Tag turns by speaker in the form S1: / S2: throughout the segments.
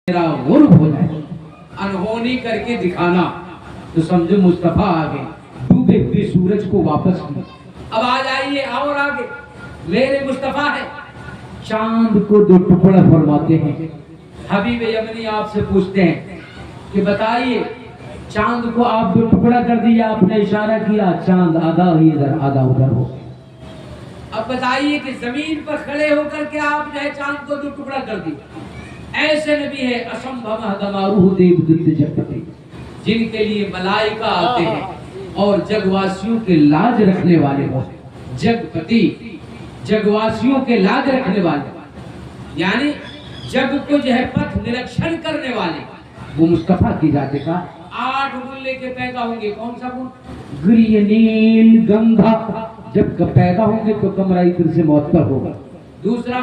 S1: میرا غرب ہو جائے، انہونی کر کے دکھانا تو سمجھو مصطفیٰ آگے ڈوبے ہوئے سورج کو واپس کی۔ اب آ جائیے اور آگے، میرے مصطفیٰ ہے چاند کو دو ٹکڑا فرماتے ہیں۔ حبیب یمنی آپ سے پوچھتے ہیں کہ بتائیے چاند کو آپ دو ٹکڑا کر دیا، آپ نے اشارہ کیا چاند آدھا ہی ادھر آدھا ادھر ہو۔ اب بتائیے کہ زمین پر کھڑے ہو کر کے آپ جو ہے چاند کو دو ٹکڑا کر دیا۔ ایسے نبی ہے اسمبھو دماروہ دیو دت جگپتی، جن کے لیے ملائکہ آتے ہیں اور جگواسیوں کے لاج رکھنے والے ہو۔ جگپتی جگواسیوں کے لاج رکھنے والے، یعنی جگ کو جو ہے پتھ نرکشن کرنے والے، وہ مصطفیٰ کی ذات کا 8 گن لے کے پیدا ہوں گے۔ کون سا گن؟ گری نیل گنگا، جب پیدا ہوں گے تو کمرہ اتر سے معطر ہوگا۔ دوسرا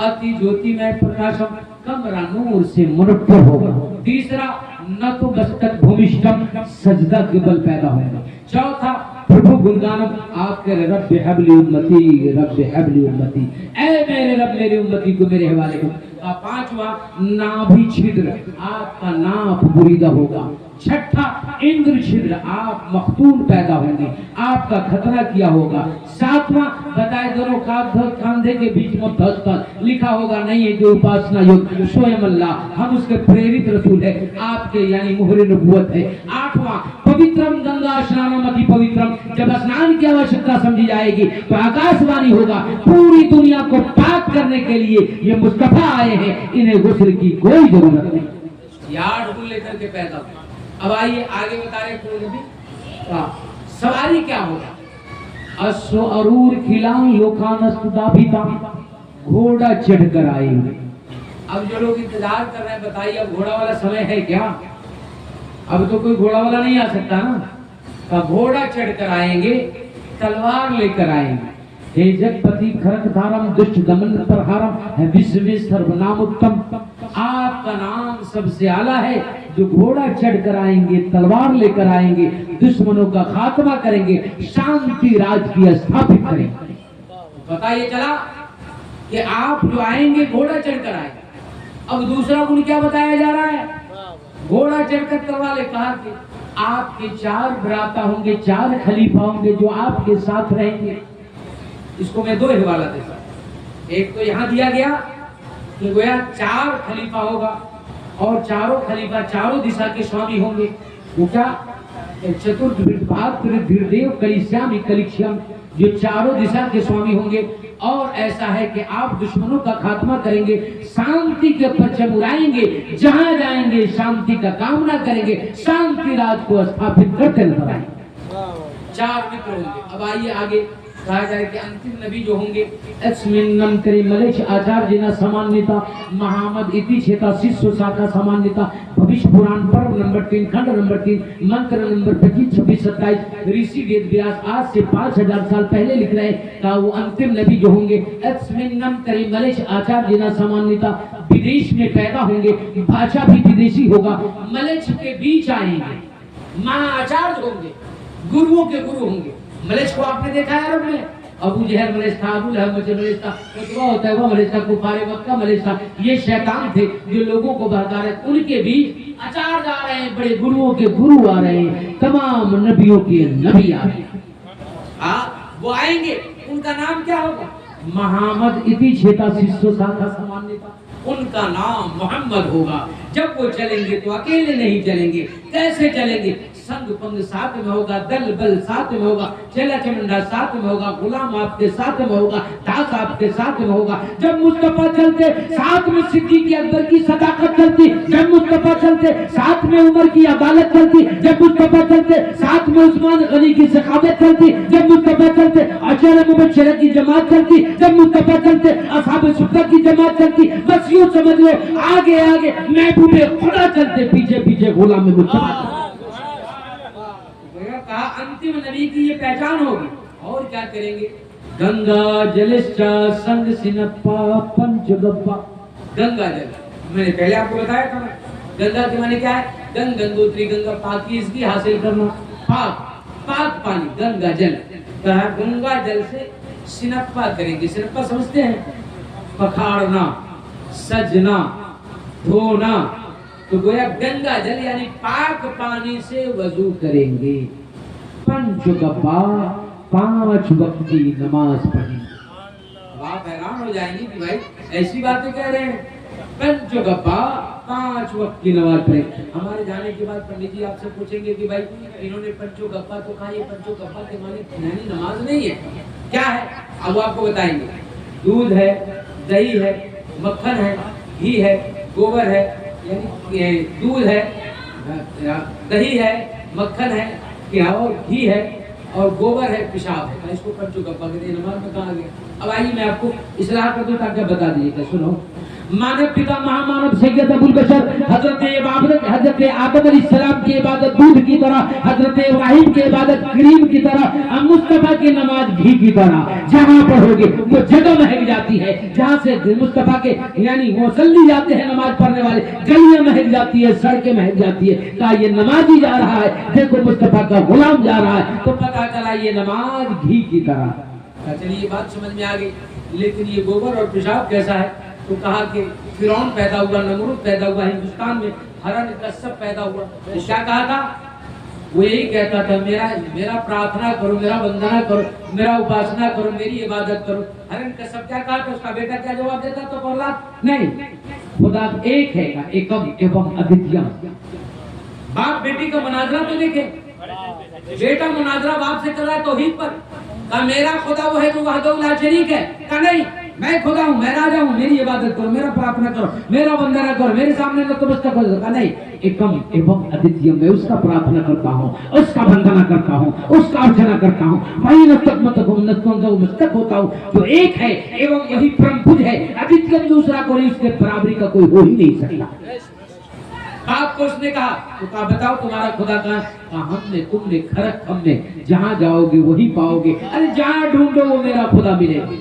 S1: اتی جوتی میں پرکاشم، کمرہ نور سے منور ہوگا۔ تیسرا نتو مستک بھومشتم، سجدہ کے بل پیدا ہوگا۔ چوتھا پربھو گنگانم، آپ کے رب حبلی امتی، رب حبلی امتی، اے میرے رب میری امتی کو میرے حوالے کر۔ پانچواں نابھی چھدر، آپ کا ناپ بریدہ ہوگا۔ چھٹا اندر چھدر، آپ مختون پیدا ہوں گے، آپ کا خطرہ کیا ہوگا۔ ساتواں بتائے دونوں کاندھے کے بیچ مدھستر لکھا ہوگا، نہیں ہے جو اپاسنا یوگ سویم اللہ، ہم اس کے پریرت رسول ہے، آپ کے یعنی مہر نبوت ہے۔ آٹھواں پوترم گنگا اسنانم اتی پوترم، جب اسنان کی آوشکتا سمجھی جائے گی تو آکاش وانی ہوگا، پوری دنیا کو پاک کرنے کے لیے یہ مصطفیٰ آئے ہیں، انہیں غسل کی کوئی ضرورت نہیں۔ یہ 8 گن لے کر کے پیدا ہوئے۔ اب آئیے آگے بتا رہے کوئی نبی سواری کیا ہوگا؟ اسو ارور کھلائیں یوکانست دابھیتا، گھوڑا چڑھ کر آئے ہوئے۔ اب جو لوگ انتظار کر رہے ہیں بتائیے اب گھوڑا والا سمے ہے کیا؟ اب تو کوئی گھوڑا والا نہیں آ سکتا نا، گھوڑا چڑھ کر آئیں گے، تلوار لے کر آئیں گے۔ ہے جگپتی کھرک دھارم دشت دمن پرہارم، ہے وشو میں سرو نام اتم، آپ کا نام سب سے اعلیٰ ہے۔ جو گھوڑا چڑھ کر آئیں گے، تلوار لے کر آئیں گے، دشمنوں کا خاتمہ کریں گے، شانتی راج کی استھاپت کریں گے۔ پتہ یہ چلا کہ آپ جو آئیں گے گھوڑا چڑھ کر آئیں گے۔ اب دوسرا گن کیا بتایا جا رہا ہے؟ گھوڑا چڑھ کر تلوار لے، کہا کہ آپ کے 4 براتا ہوں گے، 4 خلیفہ ہوں گے جو آپ کے ساتھ رہیں گے۔ اس کو میں 2 حوالہ دیتا ہوں۔ ایک تو یہاں دیا گیا کہ گویا 4 خلیفہ ہوگا اور چاروں خلیفہ چاروں دشا کے سوامی ہوں گے۔ وہ کیا؟ چتردیو کلیسیامی کلیکشیم، جو چاروں دشا کے سوامی ہوں گے۔ اور ایسا ہے کہ آپ دشمنوں کا خاتمہ کریں گے، شانتی کے پرچم اڑائیں گے، جہاں جائیں گے شانتی کا کامنا کریں گے، شانتی راج کو استھاپت کرتے نظر آئیں گے۔ 4 متر ہوں گے۔ اب آئیے آگے کہا جائے کہ انتم نبی جو ہوں گے اسمنم کری ملیچ آچار جنا سمانیتا محمد اتی چھتا سیسو ساکا سمانیتا بھوش پوران پرو نمبر 3 کھنڈ نمبر 3 منتر نمبر 25 26 27 ریشی وید ویاس آج سے 5000 سال پہلے لکھ رہے ہیں۔ کہا وہ انتم نبی جو ہوں گے اسمنم کری ملیچ آچار جنا سمانیتا، بدیش میں پیدا ہوں گے، بادشاہ بھی بدیشی ہوگا، ملیچ کے بیچ آئیں گے، مہا آچار ہوں گے، گرووں کے گرو ہوں گے۔ ملیچ کو آپ نے دیکھا ہے عرب میں، ابو جہل ملیچ تھا، ابو لہب ملیچ تھا، اتبا ہوتا ہے وہ ملیچ تھا، کفار مکہ ملیچ تھا۔ یہ شیطان تھے جو لوگوں کو بہکا رہے، ان کے بیچ اچار جا رہے ہیں، بڑے گرووں کے گرو آ رہے ہیں، تمام نبیوں کے نبی آ رہے ہیں۔ وہ آئیں گے، ان کا نام کیا ہوگا؟ محمد اتی چھیتا سیسو ساکھا سمانیتا، ان کا نام محمد ہوگا۔ جب وہ چلیں گے تو اکیلے نہیں چلیں گے، کیسے چلیں گے؟ سنگ پنگ ساتھ میں ہوگا، دل بل ساتھ میں ہوگا، چلا چمنڈا ساتھ میں ہوگا، غلام آپ کے ساتھ میں ہوگا، داس آپ کے ساتھ میں ہوگا۔ جب مصطفیٰ چلتے ساتھ میں صدیق اکبر کی صداقت چلتی، جب مصطفیٰ چلتے ساتھ میں عمر کی عدالت چلتی، جب مصطفیٰ چلتے ساتھ میں عثمان غنی کی سخاوت چلتی، جب مصطفیٰ چلتے عشرہ مبشرہ کی جماعت چلتی، جب مصطفیٰ چلتے اصحاب صفہ کی جماعت چلتی۔ بس یوں سمجھ لو آگے آگے محبوب خدا چلتے، پیچھے پیچھے غلام مصطفیٰ۔ کہا انتم نبی کی یہ پہچان ہوگی۔ اور کیا کریں گے؟ گنگا جلشچا سنگ سنپا پنچ گبا، گنگا جل، میں نے پہلے آپ کو بتایا تھا، گنگا کے معنی کیا ہے؟ گنگ گنگوتری، گنگا پاکیزگی حاصل کرنا، پاک پانی، گنگا جل۔ کہا گنگا جل سے سنپا کریں گے۔ سنپا سمجھتے ہیں؟ پکھاڑنا، سجنا، دھونا تو گویا گنگا جل یعنی پاک پانی سے وضو کریں گے، پنچ گپا 5 وقت کی نماز پڑھیں گے۔ آپ حیران ہو جائیں گے کہ بھائی ایسی باتیں کہہ رہے ہیں، پنچ گپا 5 وقت کی نماز پڑھیں۔ ہمارے جانے کے بعد پنڈت جی آپ سے پوچھیں گے کہ بھائی انہوں نے پنچو گپا تو کہا، یہ پنچو گپا کے معنی یعنی نماز نہیں ہے، کیا ہے؟ اب وہ آپ کو بتائیں گے۔ دودھ ہے، دہی ہے، مکھن ہے، گھی ہے، گوبر ہے، یعنی دودھ ہے، دہی ہے، مکھن ہے، کیا اور گھی ہے اور گوبر ہے، پیشاب ہے، اس کو پنچو گپا کہتے ہیں۔ نماز میں کہا گیا؟ اب آئیے میں آپ کو اصلاح کر دوں تاکہ بتا دیجیے گا۔ سنو، مانو پتا مہامانو سید ابو البشر حضرت آدم علیہ السلام کی عبادت دودھ کی طرح، حضرت ابراہیم کی عبادت کریم کی طرح، مصطفیٰ کی نماز گھی کی طرح۔ جہاں پڑھو گے وہ جگہ مہک جاتی ہے، جہاں سے مصطفیٰ کے یعنی مصلی جاتے ہیں نماز پڑھنے والے، گلیاں مہک جاتی ہے، سڑکیں مہک جاتی ہے۔ کہا یہ نمازی جا رہا ہے، دیکھو مصطفیٰ کا غلام جا رہا ہے، تو پتہ چلا یہ نماز گھی کی طرح۔ چلیے یہ بات سمجھ میں آ گئی، لیکن یہ گوبر اور پیشاب کیسا ہے؟ تو کہا کہ فرعون پیدا ہوا، نمرود پیدا ہوا، ہندوستان میں ہرن کسب پیدا ہوا۔ کیا کہا تھا؟ وہ یہی کہتا تھا میرا پرارتھنا کرو، میرا وندنا کرو، میرا اپاسنا کرو، میری عبادت کرو۔ ہرن کسب کیا کہا تھا؟ اس کا بیٹا کیا جواب دیتا؟ تو اولاد نہیں، خدا ایک ہے کا ایکم ایوم ادتیم۔ باپ بیٹی کا مناظرہ تو دیکھیں، بیٹا مناظرہ باپ سے کر رہا ہے توحید پر۔ کہا میرا خدا وہ ہے جو وحدہ لا شریک ہے۔ کہا نہیں، میں خدا ہوں، میں راجا ہوں، میری عبادت کرو، میرا پرارتھنا کرو، میرا وندنا کرو، میرے سامنے نتمستک ہو۔ کہا نہیں، ایکم ایوم ادتیم، میں اس کا پرارتھنا کرتا ہوں، اس کا وندنا کرتا ہوں، اس کا ارچنا کرتا ہوں، وہی نتمستک ہوتا ہوں جو ایک ہے، ایوم وہی پرم پوج ہے، ادتیم دوسرا کوئی اس کے برابری کا کوئی ہو ہی نہیں سکتا۔ باپ کو اس نے کہا، تو کہا بتاؤ تمہارا خدا کہاں؟ کہا ہم نے، تم نے، کھرک ہم نے، جہاں جاؤ گے وہی پاؤ گے، ارے جہاں ڈھونڈو وہ میرا خدا ملے گا۔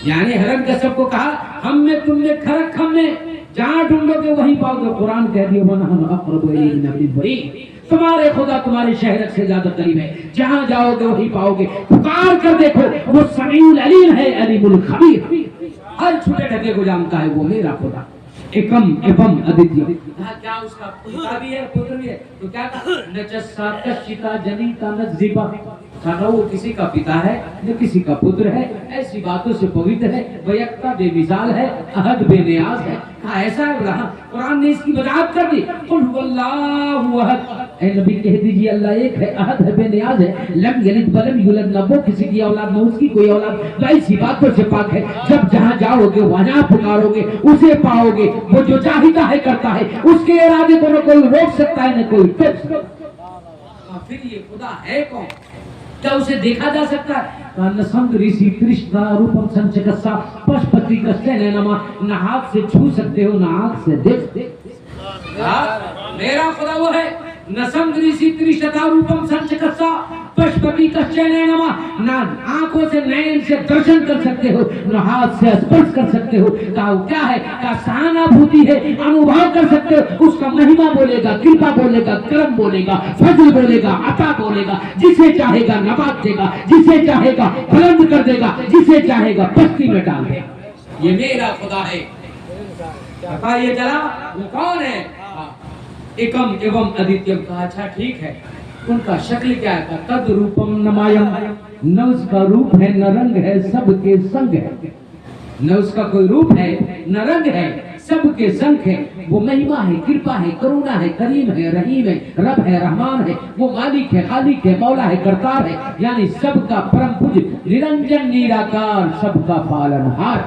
S1: یعنی ہرن کسب کو کہا ہم نے، تم نے، کھرک ہم نے، جہاں ڈھونڈو گے وہی پاؤ گے۔ قرآن کہہ دیا وَنَحْنُ أَقْرَبُ إِلَيْهِ مِنْ حَبْلِ الْوَرِيدِ، تمہارے خدا تمہارے شہرک سے زیادہ قریب ہے، جہاں جاؤ گے وہی پاؤ گے۔ پکار کر دیکھو، وہ سمیع العلیم ہے، علیم الخبیر، ہر چھوٹے ڈھکے کو جانتا ہے، وہ میرا خدا۔ ایکم ایوم ادتیم۔ کیا اس کا پتا بھی ہے، پتر بھی ہے؟ تو کیا کہا؟ نجسا کشتا جنیتا نزیبا، نہ وہ کسی کا پتا ہے نہ کسی کا پتر ہے، ایسی باتوں سے پوتر ہے، بیکتا بے مثال ہے، احد بے نیاز ہے۔ کہا ایسا ہے رہا، قرآن نے اس کی وضاحت کر دی، قل هو اللہ احد، اے نبی کہہ دیجئے اللہ ایک ہے، احد ہے، بے نیاز ہے، لم یلد ولم یولد، نہ وہ کسی کی اولاد نہ اس کی کوئی اولاد، وہ ایسی باتوں سے پاک ہے۔ جب جہاں جاؤ گے وہاں پکارو گے اسے پاؤ گے، وہ جو چاہتا ہے کرتا ہے، اس کے ارادے کو نہ کوئی روک سکتا ہے نہ کوئی ٹوک سکتا ہے۔ پھر یہ خدا ہے کون؟ کیا اسے دیکھا جا سکتا ہے؟ نسندریسی کرشنا روپم سنچکسا پشپتی کشتے نما، نہ ہاتھ سے چھو سکتے ہو نہ آنکھ سے دیکھ۔ میرا خدا وہ ہے، نسندریسی کرشنا روپم سنچکسا پشپتی کشتے نما، نہ آنکھوں سے نین سے درشن کر سکتے ہو نہ ہاتھ سے اسپرش کر سکتے ہو۔ کہا کیا ہے؟ کہا سہانبھوتی ہے، انوبھو کر سکتے ہو، اس کا مہمہ بولے گا، کرپا بولے گا، کرم بولے گا، فضل بولے گا، عطا بولے گا، جسے چاہے گا نبات دے گا، جسے چاہے گا بلند کر دے گا، جسے چاہے گا پستی میں ڈال دے گا۔ یہ میرا خدا ہے۔ پتا یہ چلا وہ کون ہے؟ ایکم ایوم ادتیم۔ کہا اچھا ٹھیک ہے، ان کا شکل کیا ہے؟ تد روپم نمایم، نہ اس کا روپ ہے نہ رنگ ہے، سب کے سنگ ہے۔ نہ اس کا کوئی روپ ہے نہ رنگ ہے، سب کے سنگ ہے۔ وہ مہمہ ہے، کرپا ہے، کرونا ہے، کریم ہے، رحیم ہے، رب ہے، رحمان ہے، وہ مالک ہے، خالق ہے، مولا ہے، کرتار ہے، یعنی سب کا پرم پوج، نرنجن نیراکار، سب کا پالنہار۔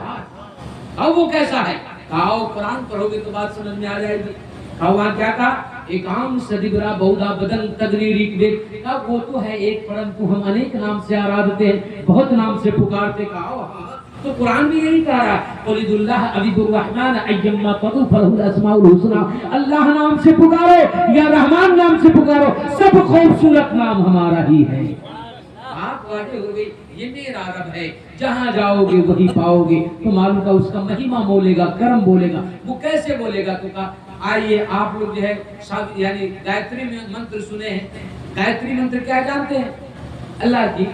S1: اب وہ کیسا ہے؟ کہاؤ قرآن پڑھو گے تو بات سمجھ میں آ جائے گی۔ وہاں کیا کہا؟ ایک عام صدبرا بہدا بدن تدریریک دیکھ، کہا وہ تو ہے ایک پرنتو ہم انیک نام سے آرادتے ہیں، بہت نام سے پکارتے۔ کہا تو قرآن بھی یہی کہہ رہا ہے، قُلِ ادعُوا اللَّهَ أَوِ ادعُوا الرَّحْمَنَ أَيَّمَّا تَدْعُوا فَلَهُ الْأَسْمَاءُ الْحُسْنَىٰ، اللہ نام سے پکارو یا رحمان نام سے پکارو، سب خوبصورت نام ہمارا ہی ہے۔ آپ واضح ہو گئی، یہ میرا رب ہے، جہاں جاؤ گے وہی پاؤ گے۔ تو معلوم کا اس کا مہمہ بولے گا، کرم بولے گا۔ وہ کیسے بولے گا؟ تو کہا آئیے آپ لوگ جو ہے یعنی گایتری منتر سنے ہیں۔ گایتری منتر کیا جانتے ہیں؟ اللہ کی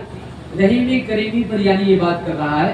S1: رحیمی کریمی پر یعنی یہ بات کر رہا ہے،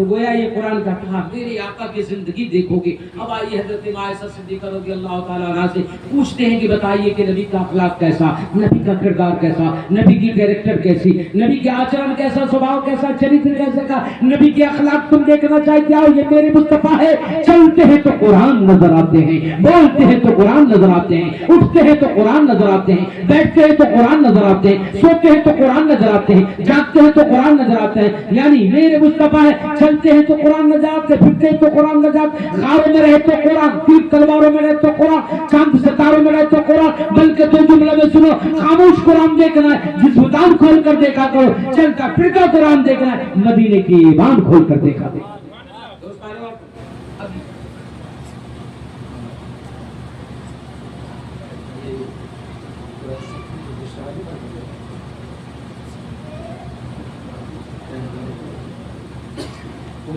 S1: تو گویا یہ قرآن کا کہا میرے آقا کی زندگی دیکھو گے. اب آئیے حضرت عائشہ صدیقہ رضی اللہ تعالیٰ عنہ سے پوچھتے ہیں کہ بتائیے کہ نبی کا اخلاق کیسا, نبی کا کردار کیسا, نبی کی کیریکٹر کیسی, نبی کے آچرن کیسا, سبھاؤ کیسا, چریتر کیسا کا, نبی کے اخلاق تم دیکھنا چاہتے ہو. یہ میرے مصطفیٰ ہے. چلتے ہیں تو قرآن نظر آتے ہیں, بولتے ہیں تو قرآن نظر آتے ہیں, اٹھتے ہیں تو قرآن نظر آتے ہیں, بیٹھتے ہیں تو قرآن نظر آتے ہیں, سوتے ہیں تو قرآن نظر آتے ہیں, جاگتے ہیں تو قرآن نظر آتے ہیں. یعنی میرے مصطفیٰ ہے. چلتے ہیں تو قرآن نظر آتے, پھرتے ہیں تو قرآن نظر آتے, غاروں میں رہے تو قرآن, تیر تلواروں میں رہے تو قرآن, چاند ستاروں میں رہے تو قرآن. بلکہ تو جملہ میں سنو, خاموش قرآن دیکھنا ہے, جس زبان کھول کر دیکھا کرو, چلتا پھرتا قرآن دیکھنا ہے, مدینے کی ایوان کھول کر دیکھا دے.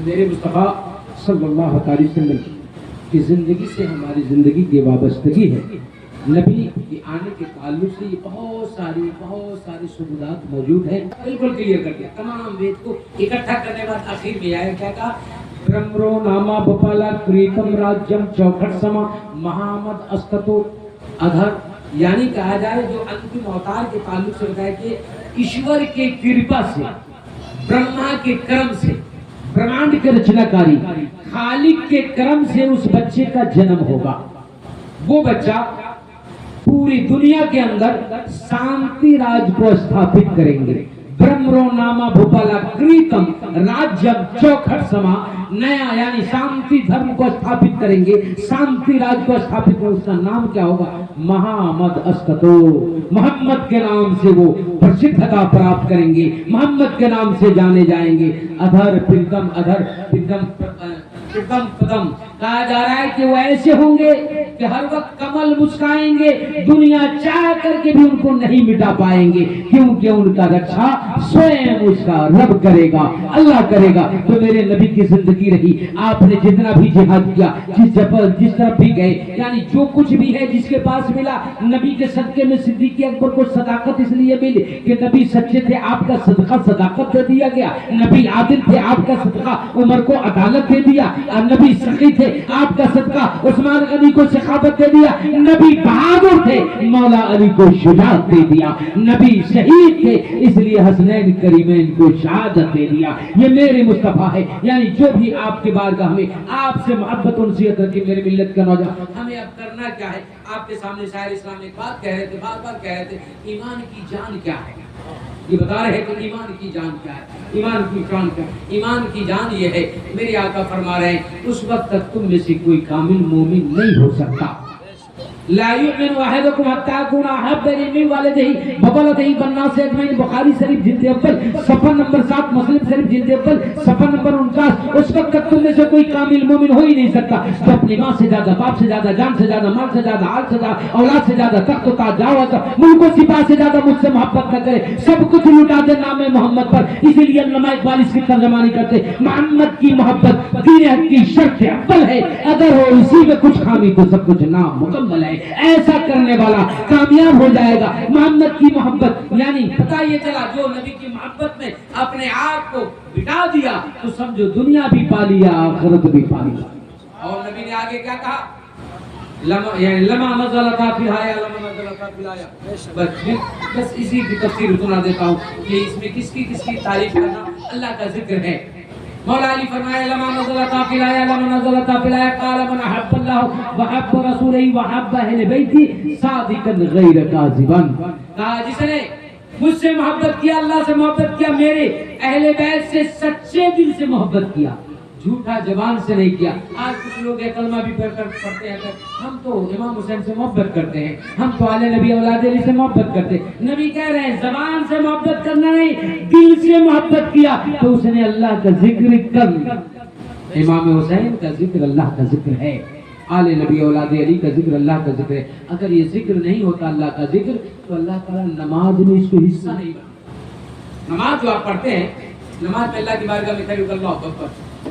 S1: میرے مصطفیٰ صلی اللہ علیہ وسلم کی زندگی سے ہماری زندگی کی وابستگی ہے. نبی کے آنے کے تعلق سے یہ بہت ساری سبودات موجود ہیں. بالکل کلیئر کر دیا تمام وید کو اکٹھا کرنے بعد آخر میں آیا کیا کہا, برمرو ناما بپالا کریتم راجم چوکھٹ سما مہامد استتو ادھر. یعنی کہا جائے جو انتم اوتار کے تعلق سے بتایا کہ ایشور کے کرپا سے, برہما کے کرم سے, برہمانڈ کے رچنا کاری خالق کے کرم سے اس بچے کا جنم ہوگا. وہ بچہ پوری دنیا کے اندر شانتی راج کو استھاپت کریں گے. برہمرو ناما بھوپالا کریتم راجم چوکھٹ سما, نیا یعنی شانتی دھرم کو استھاپت کریں گے, شانتی راج کو استھاپت کریں. اس کا نام کیا ہوگا, مہامد استتو. محمد کے نام سے وہ پرسدھتا پراپت کریں گے, محمد کے نام سے جانے جائیں گے. ادھر پدم پدم کہا جا رہا ہے کہ وہ ایسے ہوں گے کہ ہر وقت کمل مسکائیں گے, دنیا چاہ کر کے بھی ان کو نہیں مٹا پائیں گے, کیونکہ ان کا رکشا سوئم اس کا رب کرے گا, اللہ کرے گا. تو میرے نبی کی زندگی رہی, آپ نے جتنا بھی جہاد کیا, جس طرف بھی گئے, یعنی جو کچھ بھی ہے جس کے پاس ملا, نبی کے صدقے میں صدیق اکبر کو صداقت اس لیے ملی کہ نبی سچے تھے, آپ کا صدقہ صداقت دے دیا گیا. نبی عادل تھے, آپ کا صدقہ عمر کو عدالت دے دیا. نبی سخی تھے, آپ کا صدقہ عثمان غنی کو سخاوت دے دیا. نبی بہادر تھے, مولا علی کو شجاعت دے دیا. نبی شہید تھے, اس لیے حسنین کریمین کو شہادت دے دیا. یہ میرے مصطفیٰ ہے. یعنی جو بھی آپ کے بارگاہ میں آپ سے محبت انسیت رکھے میرے ملت کا نوجوان, ہمیں اب کرنا کیا ہے؟ آپ کے سامنے شاعر اسلام ایک بات کہہ رہے تھے, بار بار کہہ رہے تھے, ایمان کی جان کیا ہے. یہ بتا رہے ہیں کہ ایمان کی جان کیا ہے, ایمان کی جان کیا ہے. ایمان کی جان یہ ہے, میرے آقا فرما رہے ہیں, اس وقت تک تم میں سے کوئی کامل مومن نہیں ہو سکتا. لا یؤمن احدکم حتی یکون احب الیہ من والدہ وولدہ والناس اجمعین. بخاری شریف جلد اول صفحہ نمبر 7, مسلم شریف جلد اول صفحہ نمبر 49. اس وقت تک تم میں سے کوئی کامل مومن ہو ہی نہیں سکتا تو اپنی ماں سے زیادہ, باپ سے زیادہ, جان سے زیادہ, مال سے زیادہ, حال سے زیادہ, اولاد سے زیادہ, تخت و تاج, جاوت, ملک و سپاہ سے زیادہ مجھ سے محبت نہ کرے. سب کچھ لٹا دے نام محمد پر. اسی لیے علماء اقبال اس کی ترجمہ نہیں کرتے, محمد کی محبت دین حق کی شرط اول ہے, اگر ہو اسی میں کچھ خامی تو سب کچھ نامکمل ہے. ایسا کرنے والا کامیاب ہو جائے گا. محمد کی محبت یعنی پتہ یہ چلا, جو نبی کی محبت میں اپنے آپ کو بٹا دیا تو سمجھو دنیا بھی پا لیا, آخرت بھی پا لیا. اور نبی نے آگے کیا کہا, لما نزلتا فی الحیا, لما نزلتا فی الحیا. بس اسی کی تفسیر سنا دیتا ہوں کہ اس میں کس کی تعریف کرنا, اللہ کا ذکر ہے. مولا علی فرمایا, لما نزلتا فی الحیا, لما نزلتا فی الحیا, قال من احب اللہ وحب رسولہ وحب اہل بیتی صادقا غیر کاذبا. کہا جس نے مجھ سے محبت کیا, اللہ سے محبت کیا, میرے اہل بیت سے سچے دل سے محبت کیا, جھوٹا زبان سے نہیں کیا. آج کچھ لوگ کلمہ بھی پڑھتے ہیں, ہم تو امام حسین سے محبت کرتے ہیں, ہم تو آل نبی اولاد علی سے محبت کرتے ہیں. نبی کہہ رہے ہیں زبان سے محبت کرنا نہیں, دل سے محبت کیا تو اس نے اللہ کا ذکر کر. امام حسین کا ذکر اللہ کا ذکر ہے, آل نبی اولاد علی کا ذکر اللہ کا ذکر ہے. اگر یہ ذکر نہیں ہوتا اللہ کا ذکر تو اللہ تعالیٰ نماز میں اس کو حصہ نہیں بنا. نماز جو آپ پڑھتے ہیں, نماز میں اللہ کی بارگاہ میں کھڑے ہو کر اللہ اکبر,